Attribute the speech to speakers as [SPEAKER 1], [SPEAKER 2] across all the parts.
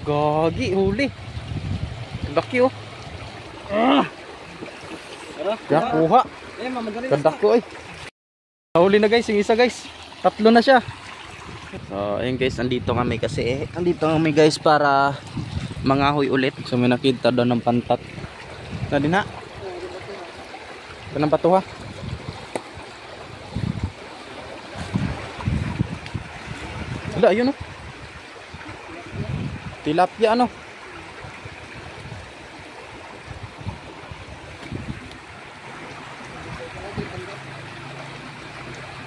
[SPEAKER 1] Gagi, huli. Laki oh. Nakuha. Ganda ko eh. Huli na guys, yung isa guys. Tatlo na siya. So ayun guys, andito kami kasi andito kami guys para mangahoy ulit. So may nakita doon ng pantat. Na din ha. Ito ng patuha. Wala, ayun oh. Tilapia ano.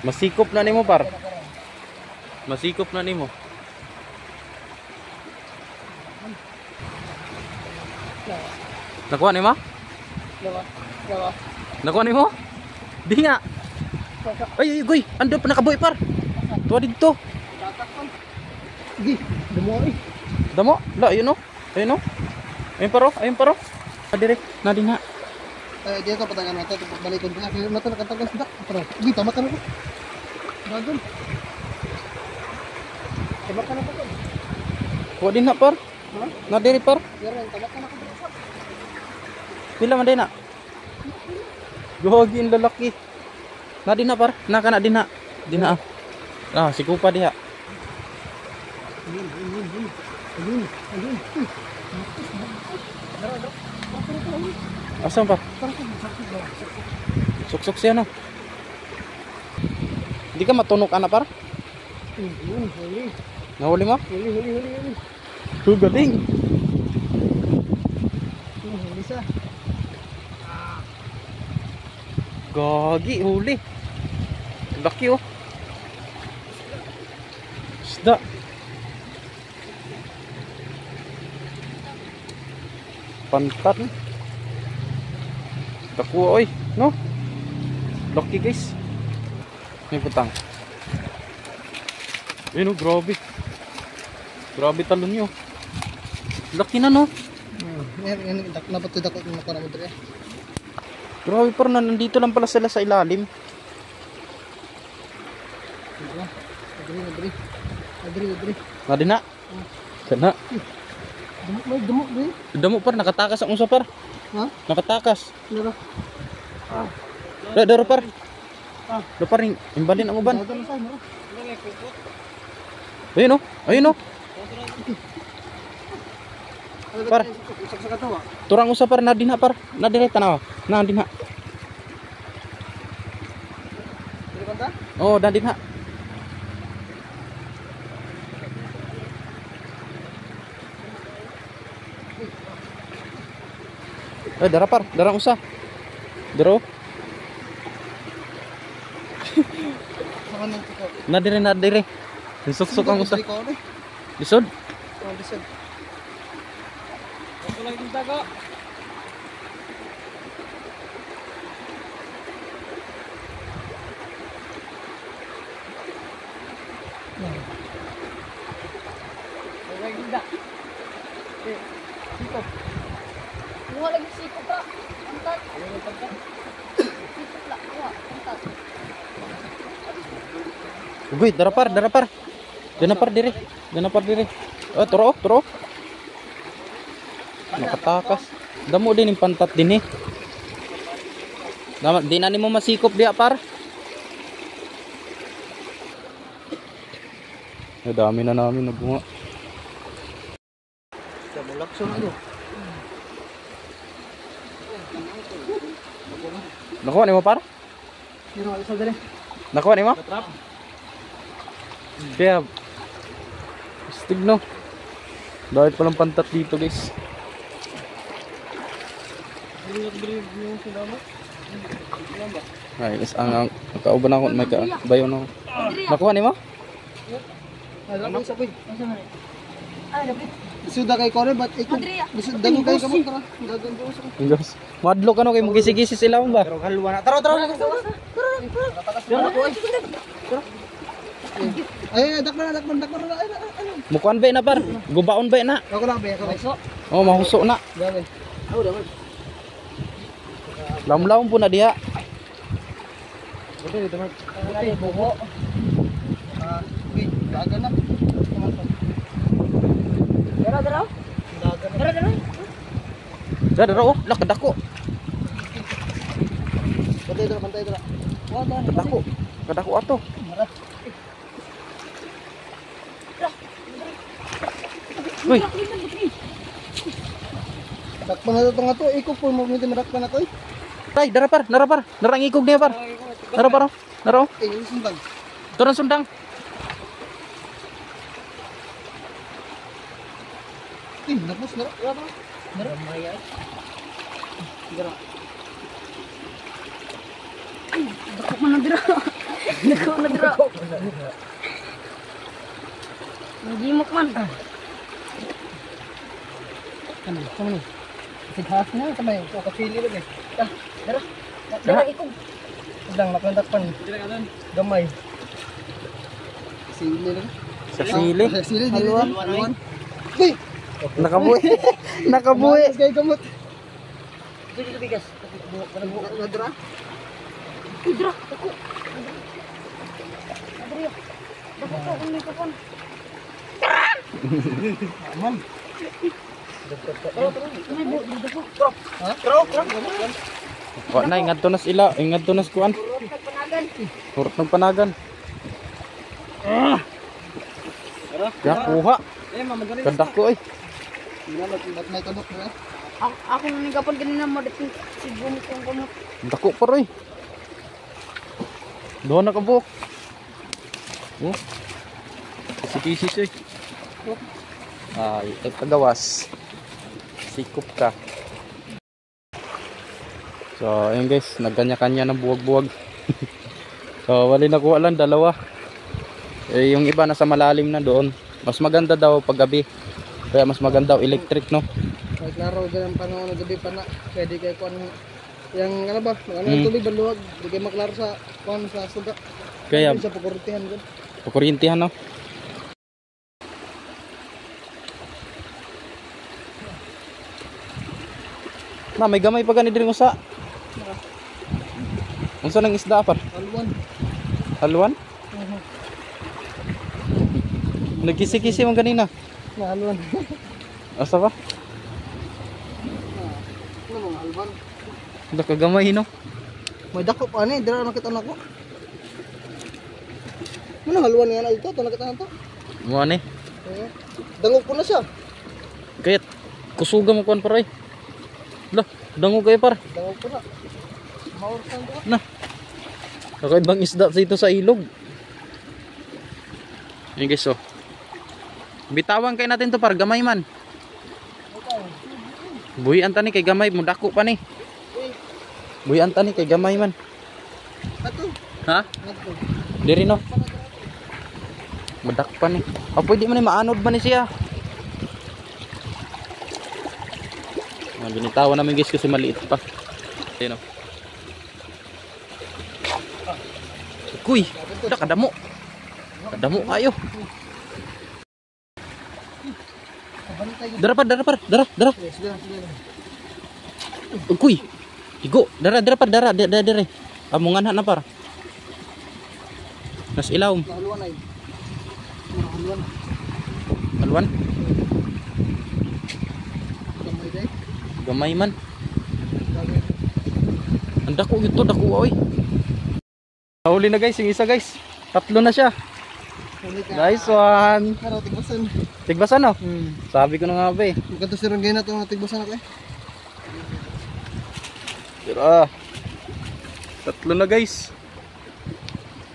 [SPEAKER 1] Masikop na nimo par. Masikop na nimo. Nakuha nimo? Nakuha nimo? Di nga. Ay, goy, ando pa nakaboy par. Tuwa dito.
[SPEAKER 2] Gi, demo eh.
[SPEAKER 1] Damo? La, ayun oh. Ayun oh. Ayun paro, ayun paro. Direk na din nga.
[SPEAKER 2] Dia ka patangan mata untuk balikon ko. Kaya mata nakatagas dak. Pero, gi tamat na ko. Dagan. Tamat na ko.
[SPEAKER 1] Kuha din na par.
[SPEAKER 2] Ha?
[SPEAKER 1] Na diri par.
[SPEAKER 2] Yara, tamat na ko.
[SPEAKER 1] Pila man din na. Gogi ang lalaki. Na din na par. Na kana din na. Din na. Ah, si Kupa diha.
[SPEAKER 2] Ayun.
[SPEAKER 1] Asam par? Suksok siya no. Hindi ka matunok ana par?
[SPEAKER 2] Huli.
[SPEAKER 1] Nahuli mo?
[SPEAKER 2] Huli.
[SPEAKER 1] Galing.
[SPEAKER 2] Huli siya.
[SPEAKER 1] Gagi, huli. Laki oh. Isda. Pantat. Takuha oy, no? Laki guys. May putang. Ayun oh, grabe. Grabe talon nyo. Laki na no?
[SPEAKER 2] Yan, dapat ko yung mukha mo dito.
[SPEAKER 1] Grabe parang nandito lang pala sila sa ilalim.
[SPEAKER 2] Adri.
[SPEAKER 1] Nadi na. Kana.
[SPEAKER 2] Demo.
[SPEAKER 1] Damo par nakatakas ang usa par.
[SPEAKER 2] Ha?
[SPEAKER 1] Nakatakas.
[SPEAKER 2] Dero.
[SPEAKER 1] Dero par. Do par imbalin ang uban. Ayun oh. Ayun oh. Par. Turang usa par nadina par. Nadire tanaw. Nadina. Oh, nadina. Dara par, darang usa. Dero. Nadire. Suksok ang usa. Lisod.
[SPEAKER 2] Lisod.
[SPEAKER 1] Ako lang yung daga.
[SPEAKER 3] Wala lagi sikop pa. Antat. Sikop la. Antat.
[SPEAKER 1] Uy, dara par. Danapar diri. Oh, turo. Nakatakas. Damo din yung pantat din eh. Di na nimo masikop diha par. Dami na namin nagbunga.
[SPEAKER 2] Sabulak so ano.
[SPEAKER 1] Nakuha ni mo par?
[SPEAKER 2] Isa dali.
[SPEAKER 1] Nakuha ni mo? Kaya stig no. Dahil palang pantat dito guys. Ay, ang kauban ako may bayon ako. Nakuha ni mo?
[SPEAKER 2] Ano sa puy?
[SPEAKER 3] Ay, dapat.
[SPEAKER 2] Sudah kay Kore but ikaw. Damo kay kamot tara. Dagan do sa.
[SPEAKER 1] Guys, madlo ka no kay magisi-gisi sila mo ba?
[SPEAKER 2] Pero halwa na. Tara. Ay, dakman.
[SPEAKER 1] Mukuan ba na par? Gubaon ba na?
[SPEAKER 2] Ako lang ba ako.
[SPEAKER 1] Oh, mahuso na.
[SPEAKER 2] Dagan. Dagan.
[SPEAKER 1] Lam-lam po na diha.
[SPEAKER 2] Dito man. Ay, buho. Wait, dagan na.
[SPEAKER 3] Dara.
[SPEAKER 1] Dara oh, lak kadako.
[SPEAKER 2] Bantay dira.
[SPEAKER 1] Kadako. Kadako ato. Uy,
[SPEAKER 2] Dakpan na ito nga to. Ikaw po mo minti madakpan na to.
[SPEAKER 1] tay, dara par. Narang ikog niya par. Nara par. Nara.
[SPEAKER 2] Yung sumbang.
[SPEAKER 1] Turun sundang.
[SPEAKER 2] Nakos na. Nara.
[SPEAKER 3] Dako man na dira. Dako na dira. Nagimok man.
[SPEAKER 2] Ano? Sama ni. Sighas na. Sama yung kapili lagi.
[SPEAKER 3] Dara. Dara ikog.
[SPEAKER 2] Sedang nakandakpan. Gamay. Sili lagi.
[SPEAKER 1] Sa sili.
[SPEAKER 2] Sili. Haluan. Uy!
[SPEAKER 1] Nakabuhi. Nakabuhi.
[SPEAKER 2] Kaya gamot.
[SPEAKER 3] Dito bigas.
[SPEAKER 2] Buka na dira.
[SPEAKER 3] Dira. Dako. Dira. Dako ko ni kapon.
[SPEAKER 2] Aman.
[SPEAKER 3] May bu dako.
[SPEAKER 2] Ha?
[SPEAKER 1] Wa na ingadto nas ila, ingadto nas kuan.
[SPEAKER 3] Panagan.
[SPEAKER 1] Turot ng panagan. Ya kuha. Kadako oy.
[SPEAKER 2] Ba't may kanok na?
[SPEAKER 3] Ako nang kapon kanina mo dito si bumot kong kumot.
[SPEAKER 1] Dako pa roy. Doon na kabuk. Oh. Sikisi oy. Ay, tagawas. Sikop ka. So, ayun guys, nagkanya-kanya ng buwag-buwag. So, wali nakuha lang dalawa. Eh, yung iba nasa malalim na doon. Mas maganda daw pag gabi. Kaya mas maganda electric, no?
[SPEAKER 2] May klaro dyan ang panahon ng gabi pa na. Pwede kayo kuhan yung ano ba? Ano yung tubig baluwag? Hindi kayo maklaro sa kuhan sa suga.
[SPEAKER 1] Kaya,
[SPEAKER 2] Sa pakurutihan dyan.
[SPEAKER 1] pakuryentihan, no? Na, may gamay pa gani din usa. Unsa nang isda par?
[SPEAKER 2] Haluan.
[SPEAKER 1] Haluan? Nagkisi-kisi mo ganina.
[SPEAKER 2] Haluan.
[SPEAKER 1] Asa ba?
[SPEAKER 2] Ano mga haluan?
[SPEAKER 1] Nakagamay no.
[SPEAKER 2] May dako pa ni. Dira nakita na ko. Ano haluan nga na ito? Ito nakita na ito.
[SPEAKER 1] Mo ani.
[SPEAKER 2] Dangog ko na siya.
[SPEAKER 1] Kayat kusuga mo kuan paray. Lah, dango kayo par.
[SPEAKER 2] Dangog ko na. Maursan ko.
[SPEAKER 1] Na. Kakaibang isda sa ito sa ilog. Yan guys, oh. Bitawan kay natin to par gamay man. Buhian tani kay gamay mo dako pa ni. Buhian tani kay gamay man.
[SPEAKER 2] Ato.
[SPEAKER 1] Ha?
[SPEAKER 2] Ato.
[SPEAKER 1] Diri no. Madak pa ni. Ah, pwede man ni maanod man ni siya. Binitawan namin guys kasi maliit pa. Ayun o. Kuy, kadamo. Kadamo kayo. Dara par. Dara. Kuy. Igo, dara par. Dara. Amungan na par. Nas ilawom.
[SPEAKER 2] Haluan ay. Haluan.
[SPEAKER 1] Alwan.
[SPEAKER 2] Gamay day.
[SPEAKER 1] Gamay man. Ang dako ito, dako oy. Nahuli na guys, yung isa guys. 3 na siya. Nice one.
[SPEAKER 2] Pero tigbasan.
[SPEAKER 1] Tigbasan no? Sabi ko na nga ba eh.
[SPEAKER 2] Maganda si Ranggay na ito tigbasan ako eh.
[SPEAKER 1] Pero 3 na guys.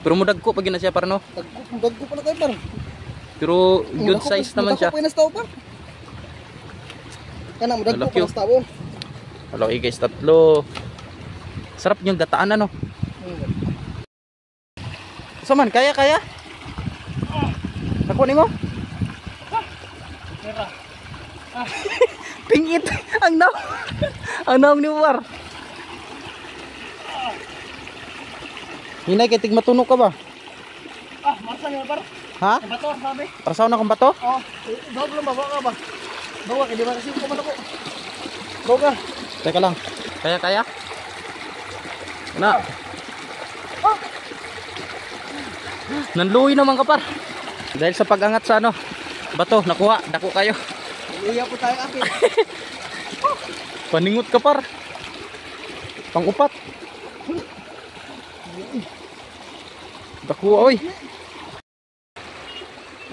[SPEAKER 1] Pero mudag ko pag na siya para no.
[SPEAKER 2] Dagko pala kayo par.
[SPEAKER 1] Pero good size naman siya.
[SPEAKER 2] Dagko pa inastaw pa. Kana mo dagko
[SPEAKER 1] Lalaki,
[SPEAKER 2] pa inastaw.
[SPEAKER 1] Hello guys, 3. Sarap yung gataan ano. Saman, kaya? Ako ni mo? Pingit ang naw. Ang naw ni War. Hinay kay tig matunog ka ba?
[SPEAKER 2] Masa niya par.
[SPEAKER 1] Ha?
[SPEAKER 2] Bato sabi.
[SPEAKER 1] Parasaw na kong bato?
[SPEAKER 2] Oh, dog lang bawa ka ba? Bawa ka di ba kasi ko man ako. Bawa ka.
[SPEAKER 1] Teka lang. Kaya? Na. Nanluwi naman ka par. Dahil sa pag-angat sa ano, bato, nakuha, dako kayo.
[SPEAKER 2] Luya po tayo apit.
[SPEAKER 1] Paningot ka par. Pang-upat. Dako oy.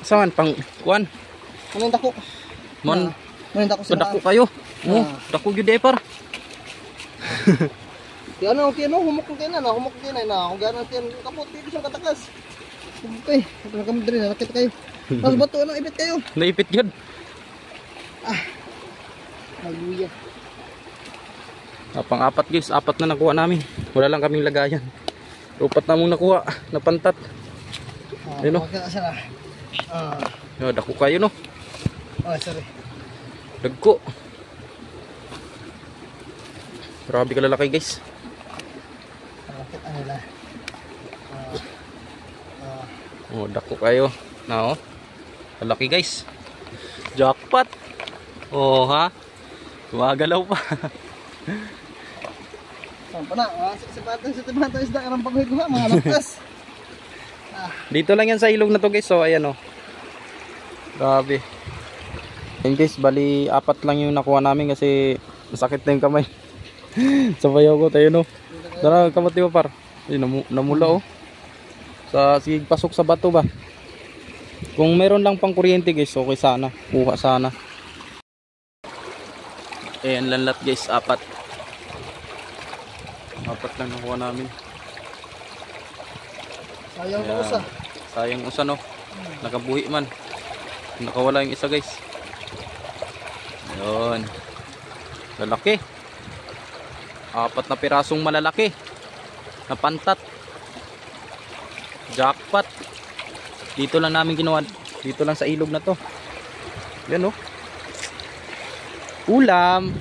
[SPEAKER 1] Saan pang kuan?
[SPEAKER 2] Anong dako?
[SPEAKER 1] Mon,
[SPEAKER 2] Anong dako sa
[SPEAKER 1] dako kayo. Oh, dako gyud par.
[SPEAKER 2] Di ano, humok ko kainan, humok ko kainan na. Kung gano'n tiyan, kapot, hindi siyang katakas. Okay, ito na kami drin, nakita kayo. Tapos bato, ano, ibit kayo.
[SPEAKER 1] Naipit gyud.
[SPEAKER 2] Hallelujah.
[SPEAKER 1] Pang-apat guys, 4 na nakuha namin. Wala lang kaming lagayan. 4 na mong nakuha, napantat. Ayun no. Dako kayo no.
[SPEAKER 2] Sorry.
[SPEAKER 1] Dagko. Grabe ka lalaki guys.
[SPEAKER 2] Ano lang.
[SPEAKER 1] Oh, dako kayo. Na oh. Lalaki guys. Jackpot. Oh ha. Gumagalaw pa.
[SPEAKER 2] Saan pa na? Sa tibatang isda karang paghuwi ko ha, mga lakas.
[SPEAKER 1] Dito lang yan sa ilog na to guys. So ayan oh. Grabe. Ayan guys, bali 4 lang yung nakuha namin kasi masakit na yung kamay. Sabayaw ko tayo no. Dara kamati mo par. Ayun, namula oh. Sige pasok sa bato ba. Kung meron lang pang kuryente guys, okay sana. Kuha sana. Ayan lanlat guys, 4 lang nakuha namin.
[SPEAKER 2] Sayang ko
[SPEAKER 1] Ayan.
[SPEAKER 2] usa.
[SPEAKER 1] Sayang usa no. Nakabuhi man. Nakawala yung isa guys. Ayun. Lalaki. 4 na pirasong malalaki. Napantat. Jackpot. Dito lang namin ginawa. Dito lang sa ilog na to. Yan oh. Ulam.